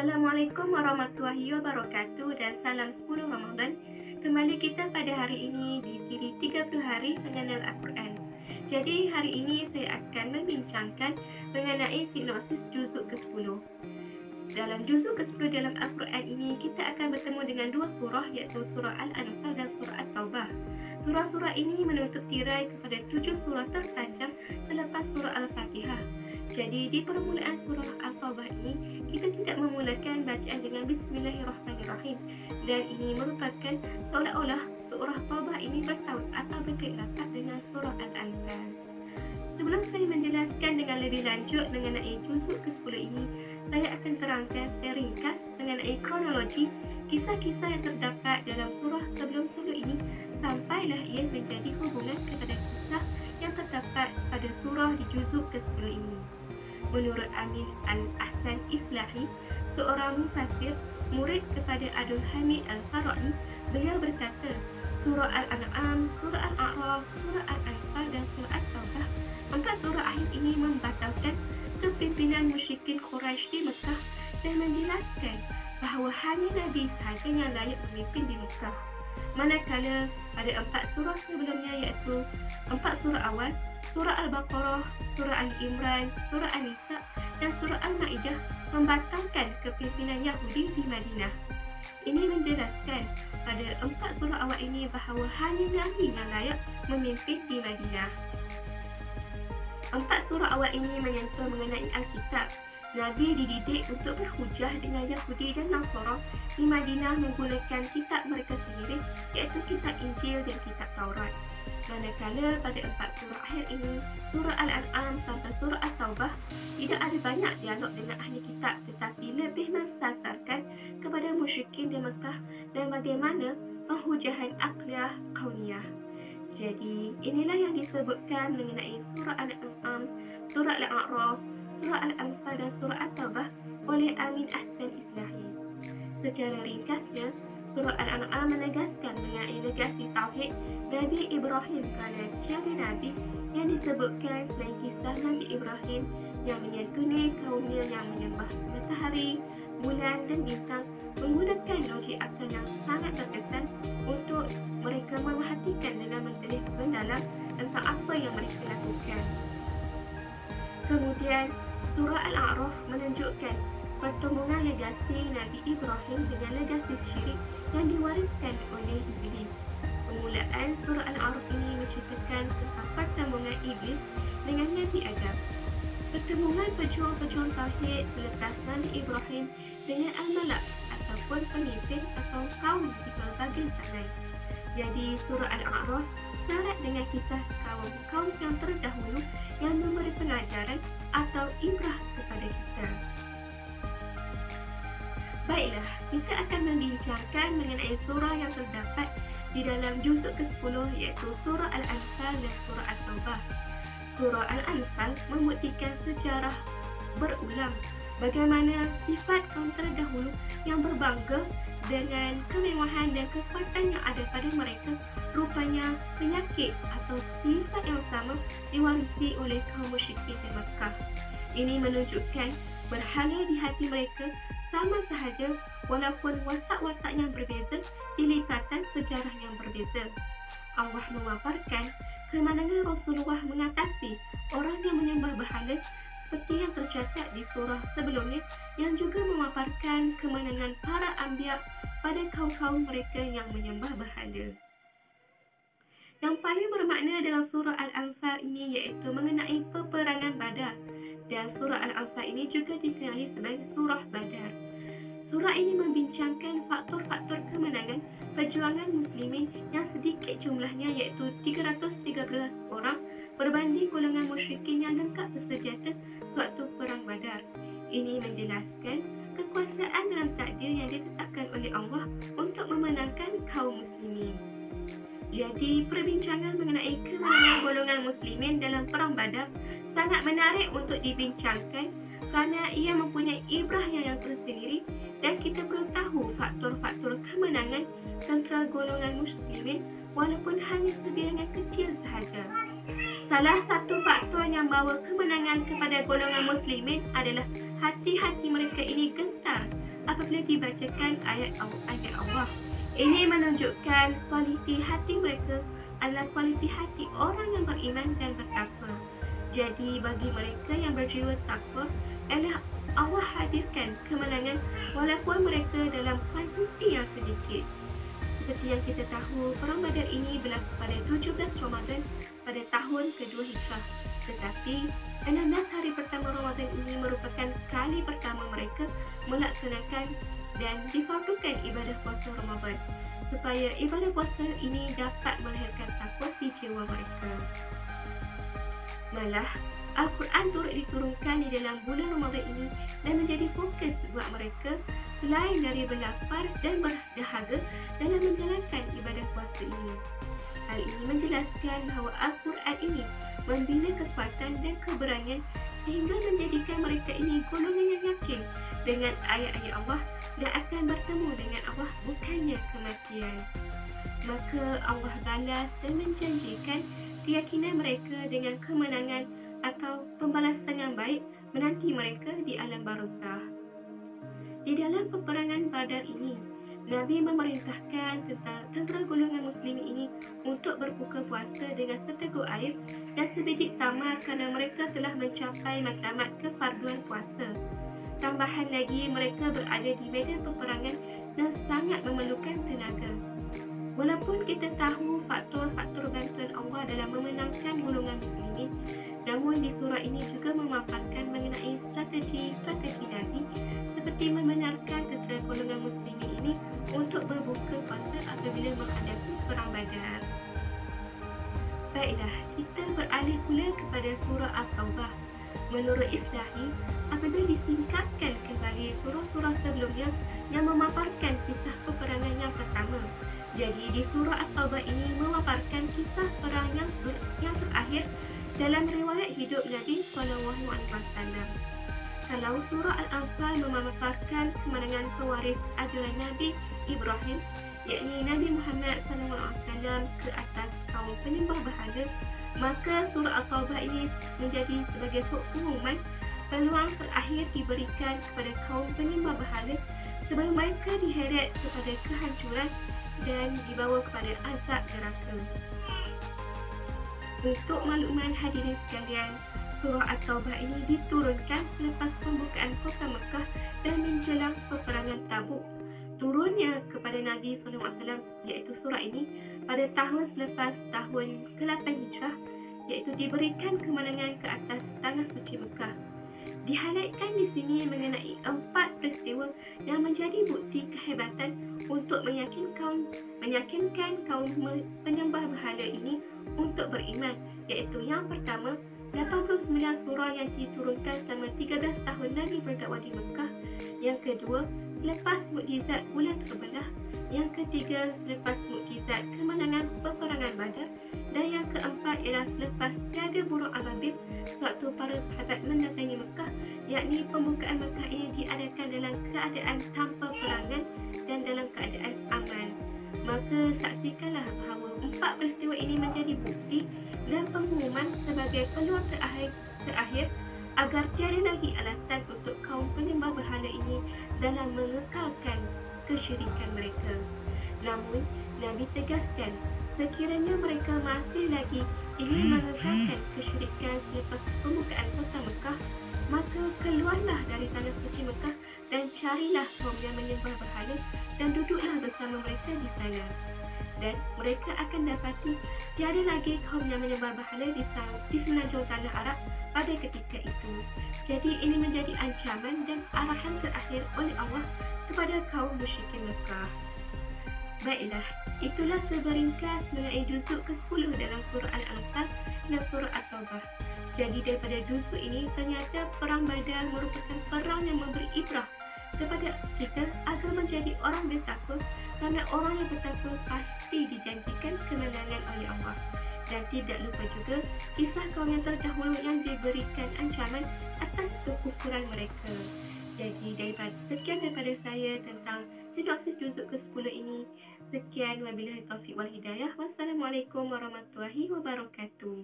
Assalamualaikum warahmatullahi wabarakatuh dan salam 10 Ramadan. Kembali kita pada hari ini di siri 30 hari mengenal Al-Quran. Jadi hari ini saya akan membincangkan mengenai sinopsis juzuk ke-10. Dalam juzuk ke-10 dalam Al-Quran ini kita akan bertemu dengan dua surah, iaitu surah Al-Anfal dan surah At-Taubah. Surah-surah ini menutup tirai kepada 7 surah terpanjang selepas surah Al-Fatihah. Jadi di permulaan surah At-Taubah ini kita tidak memulakan bacaan dengan Bismillahirrahmanirrahim, dan ini merupakan seolah-olah surah Taubah ini bertaut atau berkaitan dengan surah Al-Anfal. Sebelum saya menjelaskan dengan lebih lanjut mengenai juzuk ke-10 ini, saya akan terangkan secara ringkas mengenai kronologi kisah-kisah yang terdapat dalam surah sebelum-sebelum ini sampailah ia menjadi hubungan kepada kisah yang terdapat pada surah di juzuk ke-10 ini. Menurut Amin Al-Ahsan Islahi, seorang mufassir murid kepada Abdul Hamid Al-Fara'i, beliau berkata, surah Al-An'am, surah Al-A'raf, surah Al-Anfal dan surah At-Taubah, empat surah akhir ini membatalkan kepimpinan musyrikin Quraisy di Mekah dan menjelaskan bahawa hanya Nabi sahaja yang layak memimpin di Mekah. Manakala pada empat surah sebelumnya, iaitu empat surah awal, surah Al-Baqarah, surah Al-Imran, surah An-Nisa dan surah Al-Ma'idah membatalkan kepimpinan Yahudi di Madinah. Ini menjelaskan pada empat surah awal ini bahawa hanya Nabi yang layak memimpin di Madinah. Empat surah awal ini menyentuh mengenai Alkitab. Nabi dididik untuk berhujah dengan Yahudi dan Nasara di Madinah menggunakan kitab mereka sendiri, iaitu kitab Injil dan kitab Taurat. Manakala pada empat surah akhir ini, surah Al-An'am sampai surah At-Taubah, tidak ada banyak dialog dengan ahli kitab, tetapi lebih mensasarkan kepada musyrikin di Mekah dan bagaimana penghujahan aqliyah kauniyah. Jadi, inilah yang disebutkan mengenai surah Al-An'am, surah Al-A'raf, surah Al-Anfal dan surah At-Taubah oleh Amin Ahsan Islahi. Secara ringkasnya, surah Al-An'am menegaskan mengenai legasi tauhid Nabi Ibrahim kerana tiada Nabi yang disebutkan selain kisah Nabi Ibrahim yang menyantuni kaumnya yang menyembah matahari, bulan dan bintang menggunakan logik akal yang sangat terkesan untuk mereka memerhatikan dalam menteliti mendalam tentang apa yang mereka lakukan. Kemudian, surah Al-A'raf menunjukkan pertemuan legasi Nabi Ibrahim dengan legasi syirik yang diwariskan oleh Iblis. Permulaan surah Al-A'raf ini menceritakan tentang pertemuan Iblis dengan Nabi Adam. Pertemuan pejuang-pejuang tauhid selepas Nabi Ibrahim dengan Al-Malak ataupun pemimpin atau kaum di pelbagai tanah. Jadi surah Al-A'raf syarat dengan kisah kaum yang terdahulu yang memberi pengajaran atau ibrah kepada kita. Baiklah, kita akan membincangkan mengenai surah yang terdapat di dalam juzuk ke-10, iaitu surah Al-Anfal dan surah At-Taubah. Surah Al-Anfal membuktikan sejarah berulang bagaimana sifat kaum terdahulu yang berbangga dengan kemewahan dan kekuatan yang ada pada mereka, rupanya penyakit atau sifat yang sama diwarisi oleh kaum musyrikin di Mekah. Ini menunjukkan berhala di hati mereka sama sahaja walaupun watak-watak yang berbeza di lipatan sejarah yang berbeza. Allah memaparkan kemenangan Rasulullah mengatasi orang yang menyembah berhala seperti yang tercatat di surah sebelumnya, yang juga memaparkan kemenangan para anbiya pada kaum-kaum mereka yang menyembah berhala. Yang paling bermakna dalam surah Al-Anfal ini iaitu mengenai peperangan Badar, dan surah Al-Anfal ini juga dikenali sebagai surah Badar. Surah ini membincangkan faktor-faktor kemenangan perjuangan muslimin yang sedikit jumlahnya, iaitu 313 orang berbanding golongan musyrikin yang lengkap bersenjata sewaktu perang Badar. Ini menjelaskan kekuasaan dalam takdir yang ditetapkan oleh Allah untuk memenangkan kaum muslimin. Jadi, perbincangan mengenai kemenangan golongan muslimin dalam perang Badar sangat menarik untuk dibincangkan kerana ia mempunyai ibrah yang tersendiri, dan kita perlu tahu faktor-faktor kemenangan tentera golongan muslimin walaupun hanya sebilangan kecil sahaja. Salah satu faktor yang bawa kemenangan kepada golongan muslimin adalah hati-hati mereka ini gentar apabila dibacakan ayat Allah. Ini menunjukkan kualiti hati mereka adalah kualiti hati orang yang beriman dan bertakwa. Jadi bagi mereka yang berjiwa takwa, adalah Allah hadirkan kemenangan walaupun mereka dalam kuantiti yang sedikit. Seperti yang kita tahu, Perang Badar ini berlaku pada 17 Ramadan pada tahun kedua Hijrah. Tetapi 16 hari pertama Ramadan ini merupakan kali pertama mereka melaksanakan dan difardukan ibadah puasa Ramadan, supaya ibadah puasa ini dapat melahirkan takwa di jiwa mereka. Malah, Al-Quran turut diturunkan di dalam bulan Ramadan ini dan menjadi fokus buat mereka selain dari berlapar dan berdahaga dalam menjalankan ibadah puasa ini. Hal ini menjelaskan bahawa Al-Quran ini membina kekuatan dan keberanian sehingga menjadikan mereka ini golongan yang yakin dengan ayat-ayat Allah dan akan bertemu dengan Allah bukannya kematian. Maka Allah balas dan menjanjikan keyakinan mereka dengan kemenangan atau pembalasan yang baik menanti mereka di alam barzakh. Di dalam peperangan Badar ini, Nabi memerintahkan tentera golongan muslimin ini untuk berbuka puasa dengan seteguk air dan sebiji tamar kerana mereka telah mencapai matlamat kefarduan puasa. Tambahan lagi, mereka berada di medan peperangan dan sangat memerlukan tenaga. Walaupun kita tahu faktor-faktor bantuan Allah dalam memenangkan golongan muslimin, namun di surah ini juga memaparkan mengenai strategi Nabi seperti membenarkan tentera golongan muslimin ini untuk berbuka puasa apabila menghadapi Perang Badar. Baiklah, kita beralih pula kepada surah At-Taubah. Menurut Islahi, apabila disingkatkan kembali surah-surah sebelumnya yang memaparkan kisah peperangan yang pertama. Jadi di surah At-Taubah ini memaparkan kisah perang yang terakhir dalam riwayat hidup Nabi SAW. Kalau surah Al-Anfal memaparkan kemenangan pewaris ajaran Nabi Ibrahim, yakni Nabi Muhammad SAW ke atas kaum penyembah berhala, maka surah At-Taubah ini menjadi sebagai pengumuman peluang terakhir diberikan kepada kaum penyembah berhala sebelum mereka diheret kepada kehancuran dan dibawa kepada azab neraka. Untuk makluman hadirin sekalian, surah At-Taubah ini diturunkan selepas pembukaan kota Mekah dan menjelang peperangan Tabuk. Turunnya kepada Nabi SAW iaitu surah ini pada tahun selepas tahun ke-8 Hijrah, iaitu diberikan kemenangan ke atas tanah suci Mekah. Dihighlightkan di sini mengenai 4 peristiwa yang menjadi bukti kehebatan untuk meyakinkan kaum penyembah berhala ini untuk beriman, iaitu yang pertama, 89 surah yang diturunkan selama 13 tahun Nabi berdakwah di Mekah. Yang kedua, selepas mukjizat bulan terbelah. Yang ketiga, selepas mukjizat kemenangan peperangan Badar. Dan yang keempat ialah selepas tiada burung ababil sewaktu para sahabat mendatangi Mekah, yakni pembukaan Mekah ini diadakan dalam keadaan tanpa perangan dan dalam keadaan aman. Maka saksikanlah bahawa 4 peristiwa ini menjadi bukti dan pengumuman sebagai peluang terakhir agar tiada lagi alasan untuk kaum penyembah berhala ini dalam mengekalkan kesyirikan mereka. Namun, Nabi tegaskan, sekiranya mereka masih lagi ingin mengekalkan kesyirikan selepas pembukaan kota Mekah, maka keluarlah dari tanah suci Mekah dan carilah kaum yang menyembah berhala dan duduklah bersama mereka di sana. Dan mereka akan dapati tiada lagi kaum yang menyembah berhala di semenanjung tanah Arab pada ketika itu. Jadi ini menjadi ancaman dan arahan terakhir oleh Allah kepada kaum musyrikin Mekah. Baiklah, itulah seberingkas mengenai juzuk ke-10 dalam surah Al-Anfal dan surah At-Taubah. Jadi daripada juzuk ini, ternyata Perang Badar merupakan perang yang memberi ibrah kepada kita agar menjadi orang bertakwa, kerana orang yang bertakwa pasti dijanjikan kemenangan oleh Allah. Dan tidak lupa juga kisah kaum yang terdahulu yang diberikan ancaman atas kekufuran mereka. Jadi sekian daripada saya tentang sinopsis juzuk ke-10 ini. Sekian, wabillahi taufiq wal hidayah. Wassalamualaikum warahmatullahi wabarakatuh.